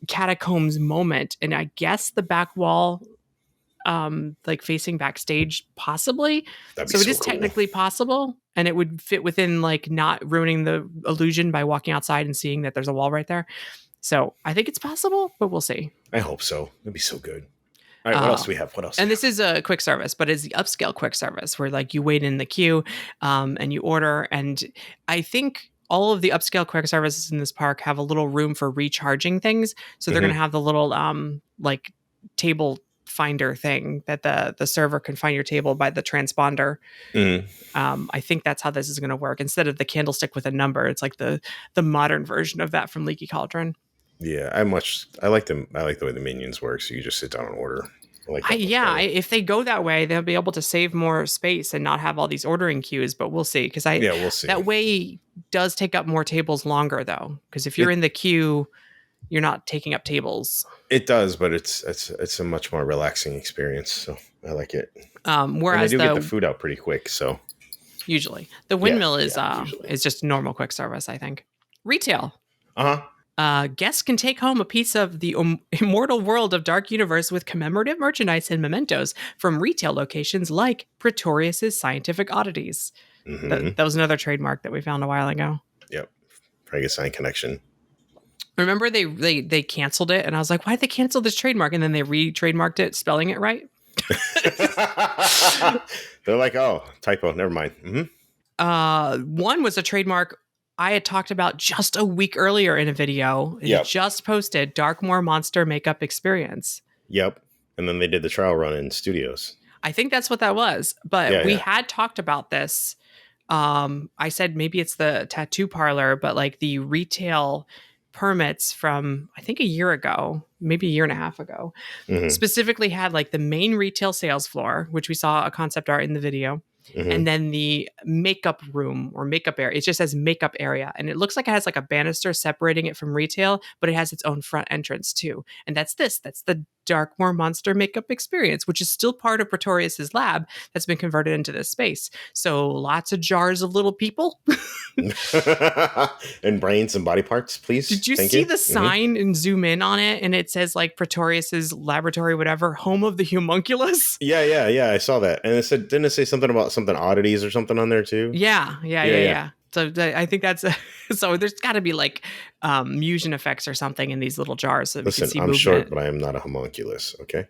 catacombs moment. And I guess the back wall, like facing backstage, possibly. So it is cool. Technically possible, and it would fit within like not ruining the illusion by walking outside and seeing that there's a wall right there. So I think it's possible, but we'll see. I hope so. It'd be so good. All right, what else do we have? What else? And this is a quick service, but it's the upscale quick service where like you wait in the queue and you order. And I think all of the upscale quick services in this park have a little room for recharging things. So they're going to have the little like table finder thing that the server can find your table by the transponder. I think that's how this is going to work. Instead of the candlestick with a number, it's like the modern version of that from Leaky Cauldron. Yeah, I like the way the minions work. So you just sit down and order. I like that much better. If they go that way, they'll be able to save more space and not have all these ordering queues. But we'll see, because We'll see. that way does take up more tables longer though. Because if you're It- in the queue, you're not taking up tables. It does, but it's a much more relaxing experience. So I like it. Whereas and they do get the food out pretty quick. So usually the windmill usually. is just normal quick service, I think. Retail. Uh-huh. Guests can take home a piece of the immortal world of Dark Universe with commemorative merchandise and mementos from retail locations like Pretorius's Scientific Oddities. Mm-hmm. That was another trademark that we found a while ago. Yep. Frankenstein connection. Remember they canceled it, and I was like, why'd they cancel this trademark? And then they re-trademarked it, spelling it right. They're like, oh, typo. Never mind. Mm-hmm. One was a trademark I had talked about just a week earlier in a video. It just posted Darkmoor Monster Makeup Experience. Yep. And then they did the trial run in studios. I think that's what that was. But we had talked about this. I said maybe it's the tattoo parlor, but like the retail permits from, I think, a year ago, maybe a year and a half ago, specifically had like the main retail sales floor, which we saw a concept art in the video. And then the makeup room or makeup area. It just says makeup area. And it looks like it has like a banister separating it from retail, but it has its own front entrance too. And that's the Darkmoor Monster Makeup Experience, which is still part of Pretorius's lab that's been converted into this space. So lots of jars of little people. And brains and body parts, please. Did you see the sign and zoom in on it? And it says like Pretorius's laboratory, whatever, home of the homunculus. Yeah. I saw that. And didn't it say something about something oddities or something on there too? Yeah. So I think that's so there's got to be like fusion effects or something in these little jars. So listen, I'm short, but I am not a homunculus. Okay.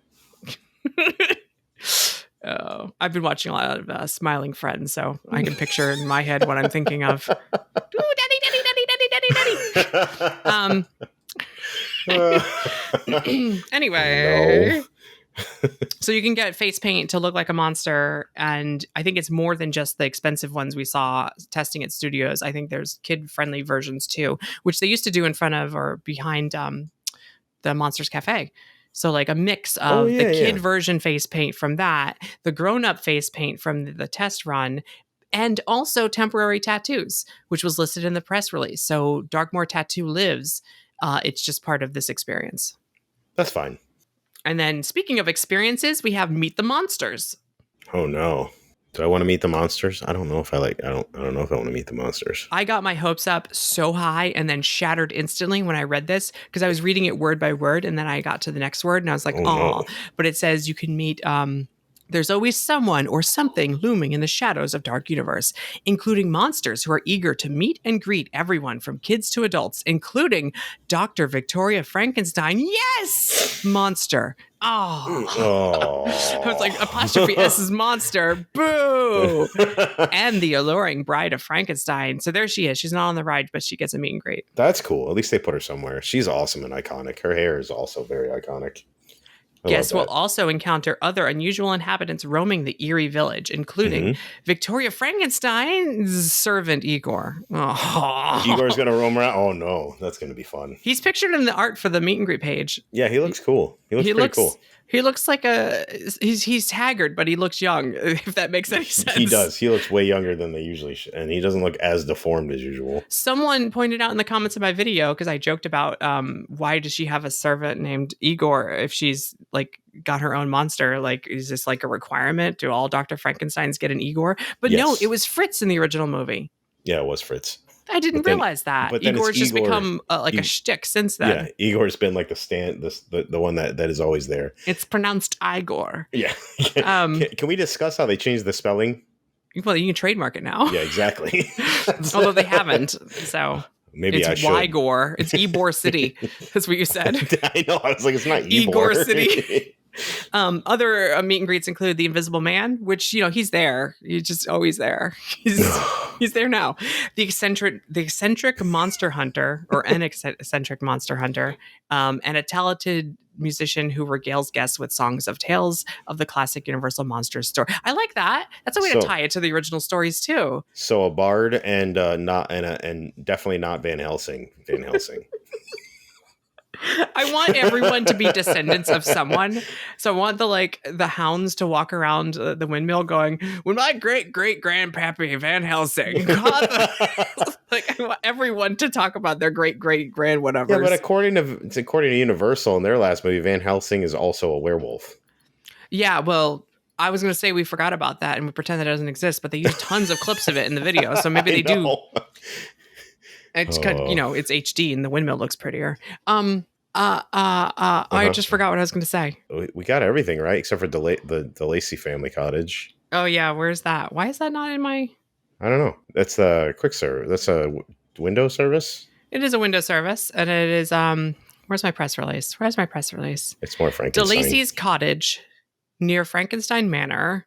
Oh, I've been watching a lot of Smiling Friends, so I can picture in my head what I'm thinking of. Ooh, daddy. Anyway. No. So you can get face paint to look like a monster, and I think it's more than just the expensive ones we saw testing at studios. I think there's kid-friendly versions too, which they used to do in front of or behind the Monsters Cafe. So like a mix of the kid version face paint from that, the grown-up face paint from the test run, and also temporary tattoos, which was listed in the press release. So Darkmoor Tattoo lives. It's just part of this experience. That's fine. And then speaking of experiences, we have Meet the Monsters. Oh no. Do I want to meet the monsters? I don't know if I don't know if I want to meet the monsters. I got my hopes up so high and then shattered instantly when I read this, because I was reading it word by word, and then I got to the next word and I was like, oh. No. But it says you can meet there's always someone or something looming in the shadows of Dark Universe, including monsters who are eager to meet and greet everyone from kids to adults, including Dr. Victoria Frankenstein. Yes! Monster. Oh. I was like, apostrophe S is monster. Boo! And the alluring bride of Frankenstein. So there she is. She's not on the ride, but she gets a meet and greet. That's cool. At least they put her somewhere. She's awesome and iconic. Her hair is also very iconic. Guests will also encounter other unusual inhabitants roaming the eerie village, including Victoria Frankenstein's servant, Igor. Oh. Igor's going to roam around? Oh, no. That's going to be fun. He's pictured in the art for the meet and greet page. Yeah, he looks cool. He looks pretty cool. He looks like he's haggard, but he looks young, if that makes any sense. He does. He looks way younger than they usually should, and he doesn't look as deformed as usual. Someone pointed out in the comments of my video, because I joked about why does she have a servant named Igor if she's like got her own monster? Like, is this like a requirement? Do all Dr. Frankensteins get an Igor? But no, it was Fritz in the original movie. Yeah, it was Fritz. I didn't realize that. Igor's just become like a shtick since then. Yeah, Igor's been like the one that is always there. It's pronounced Igor. Yeah. Can we discuss how they changed the spelling? Well, you can trademark it now. Yeah, exactly. Although they haven't, so maybe it's Ygor. It's Ybor City. That's what you said. I know. I was like, it's not Igor City. Other meet and greets include the Invisible Man, which, he's there. He's just always there. He's there now. The eccentric monster hunter, or an eccentric monster hunter, and a talented musician who regales guests with songs of tales of the classic Universal Monsters story. I like that. That's a way to tie it to the original stories too. So a bard and definitely not Van Helsing. I want everyone to be descendants of someone. So I want the hounds to walk around the windmill going, when my great great grandpappy Van Helsing caught the like I want everyone to talk about their great great grand whatever. Yeah, but according to Universal in their last movie, Van Helsing is also a werewolf. Yeah, well, I was going to say we forgot about that and we pretend that it doesn't exist, but they use tons of clips of it in the video, so maybe they do. It's it's HD and the windmill looks prettier. I just forgot what I was going to say. We got everything right except for the Lacey family cottage. Oh yeah, where's that? Why is that not in my? I don't know. That's the quick service. That's a window service. It is a window service, and it is Where's my press release? Where's my press release? It's more Frankenstein. DeLacy's cottage near Frankenstein Manor,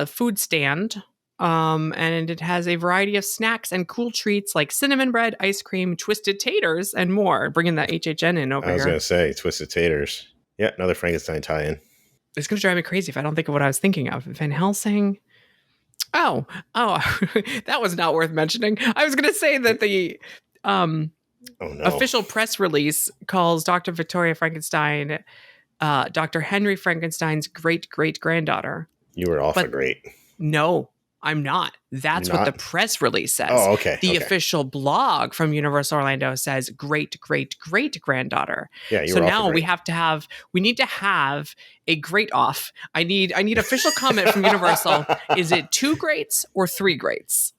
food stand. And it has a variety of snacks and cool treats like cinnamon bread, ice cream, twisted taters, and more. Bringing that HHN in over here. I was going to say twisted taters. Yeah, another Frankenstein tie-in. It's going to drive me crazy if I don't think of what I was thinking of. Van Helsing. Oh, that was not worth mentioning. I was going to say that the official press release calls Dr. Victoria Frankenstein Dr. Henry Frankenstein's great-great-granddaughter. You were off a great. No. I'm not. That's what the press release says. Oh, okay. The official blog from Universal Orlando says great, great, great granddaughter. Yeah, so now we need to have a great off. I need official comment from Universal. Is it 2 greats or 3 greats?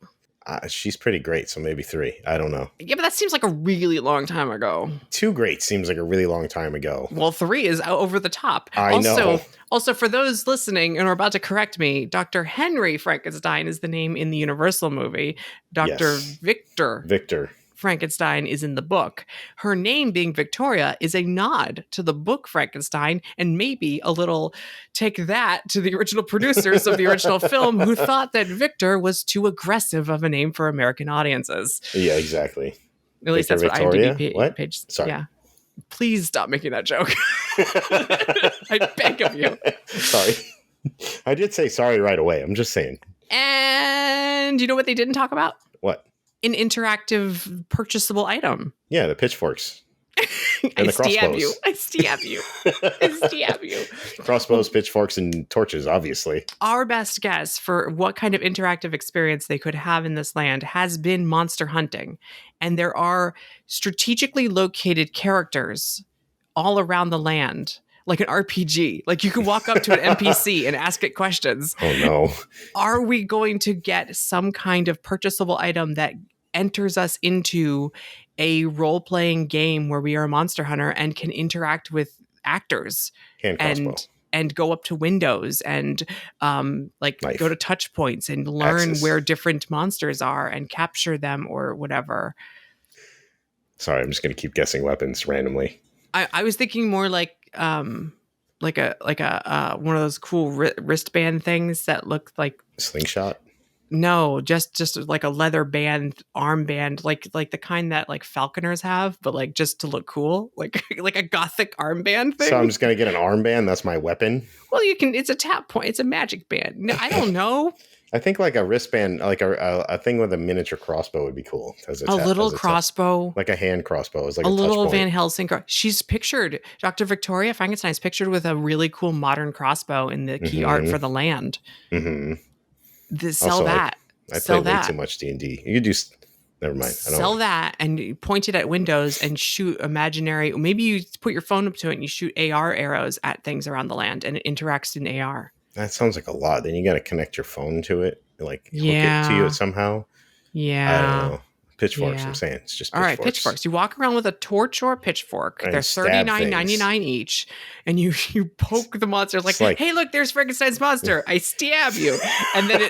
She's pretty great, so maybe 3. I don't know. Yeah, but that seems like a really long time ago. 2 greats seems like a really long time ago. Well, 3 is over the top. I know. Also, for those listening and are about to correct me, Dr. Henry Frankenstein is the name in the Universal movie. Dr. Victor Frankenstein is in the book. Her name being Victoria is a nod to the book Frankenstein, and maybe a little take that to the original producers of the original film who thought that Victor was too aggressive of a name for American audiences. Yeah, exactly. At least that's what IMDb page. Sorry. Yeah. Please stop making that joke. I beg of you. Sorry. I did say sorry right away. I'm just saying. And you know what they didn't talk about? What? An interactive purchasable item. Yeah, the pitchforks. And the crossbows. I stab you. Crossbows, pitchforks, and torches, obviously. Our best guess for what kind of interactive experience they could have in this land has been monster hunting. And there are strategically located characters all around the land, like an RPG. Like you can walk up to an NPC and ask it questions. Oh, no. Are we going to get some kind of purchasable item that enters us into a role-playing game where we are a monster hunter and can interact with actors and go up to windows and go to touch points and learn where different monsters are and capture them or whatever. Sorry, I'm just going to keep guessing weapons randomly. I was thinking more like a one of those cool wristband things that look like slingshot. No, just like a leather band, armband, like the kind that like falconers have, but like just to look cool, like a gothic armband thing. So I'm just gonna get an armband. That's my weapon. Well, you can. It's a tap point. It's a magic band. No, I don't know. I think like a wristband, like a thing with a miniature crossbow would be cool. A little crossbow, like a hand crossbow, is like a little Van Helsing. She's pictured. Dr. Victoria Frankenstein is pictured with a really cool modern crossbow in the key art for the land. Mm-hmm. Sell that. I play way too much D&D. You could do. Never mind. Sell that and point it at windows and shoot imaginary. Maybe you put your phone up to it and you shoot AR arrows at things around the land and it interacts in AR. That sounds like a lot. Then you got to connect your phone to it, like hook it to you somehow. Yeah. I don't know. Pitchforks, I'm saying. It's just pitchforks. All right, pitchforks. You walk around with a torch or a pitchfork. They're $39.99 each. And you poke the monster. It's like, hey, look, there's Frankenstein's monster. I stab you. And then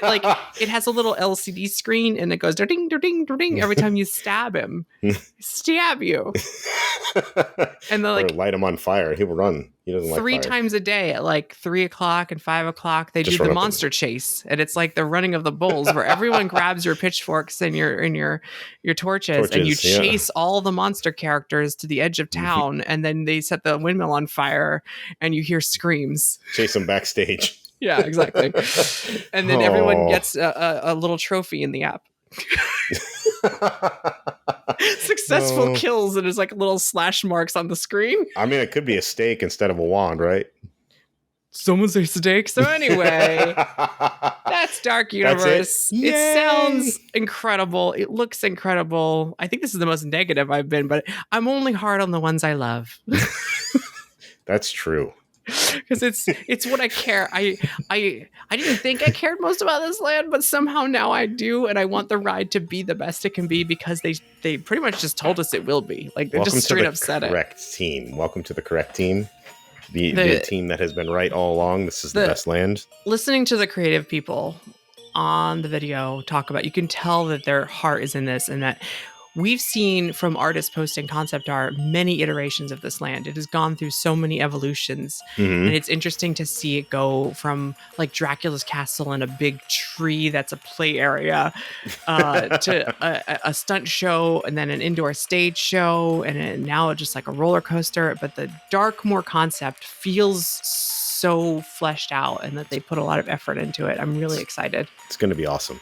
it has a little LCD screen and it goes ding, ding, ding every time you stab him. Stab you. And then light him on fire. He will run. He doesn't like fire. 3 times a day at like 3 o'clock and 5 o'clock, they do the monster chase. And it's like the running of the bulls where everyone grabs your pitchforks and your torches and you chase all the monster characters to the edge of town. And then they set the windmill on fire and you hear screams. Chase them backstage. Yeah, exactly. And then everyone gets a little trophy in the app. Successful kills, and there's like little slash marks on the screen. I mean, it could be a stake instead of a wand, right? Someone say steak. So anyway, that's Dark Universe. It sounds incredible. It looks incredible. I think this is the most negative I've been, but I'm only hard on the ones I love. That's true. Because it's what I care. I didn't think I cared most about this land, but somehow now I do, and I want the ride to be the best it can be because they pretty much just told us it will be. Like, they just straight up said it. Correct team. Welcome to the correct team. The team that has been right all along. This is the best land. Listening to the creative people on the video talk about, you can tell that their heart is in this, and that we've seen from artists posting concept art many iterations of this land. It has gone through so many evolutions, and it's interesting to see it go from like Dracula's castle and a big tree that's a play area to a stunt show, and then an indoor stage show, and now just like a roller coaster. But the Darkmoor concept feels so fleshed out, and that they put a lot of effort into it. I'm really excited. It's going to be awesome.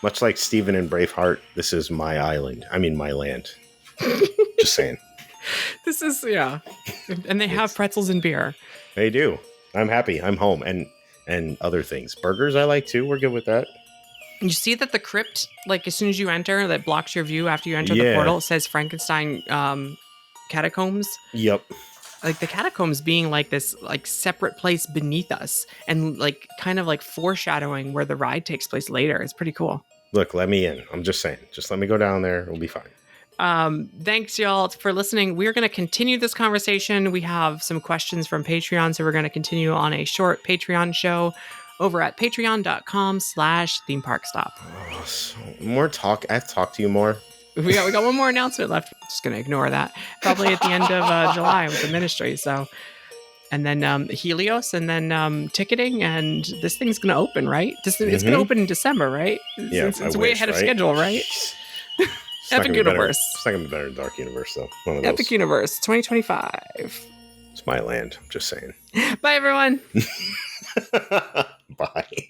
Much like Stephen and Braveheart, this is my island. I mean, my land. Just saying. This is, yeah. And they have pretzels and beer. They do. I'm happy. I'm home. And other things. Burgers I like too. We're good with that. You see that the crypt, like as soon as you enter, that blocks your view after you enter the portal, it says Frankenstein catacombs. Yep. Like the catacombs being like this like separate place beneath us, and like kind of like foreshadowing where the ride takes place later. It's pretty cool. Look, let me in. I'm just saying. Just let me go down there. We'll be fine. Thanks, y'all, for listening. We're going to continue this conversation. We have some questions from Patreon, so we're going to continue on a short Patreon show over at patreon.com/themeparkstop. Oh, so more talk. I have to talk to you more. We got one more announcement left. Just going to ignore that. Probably at the end of July with the ministry. So, and then Helios, and then ticketing, and this thing's going to open, right? It's going to open in December, right? Yeah, it's way ahead of schedule, right? Epic Universe. It's not going to be better than Dark Universe, though. Epic Universe 2025. It's my land. I'm just saying. Bye, everyone. Bye.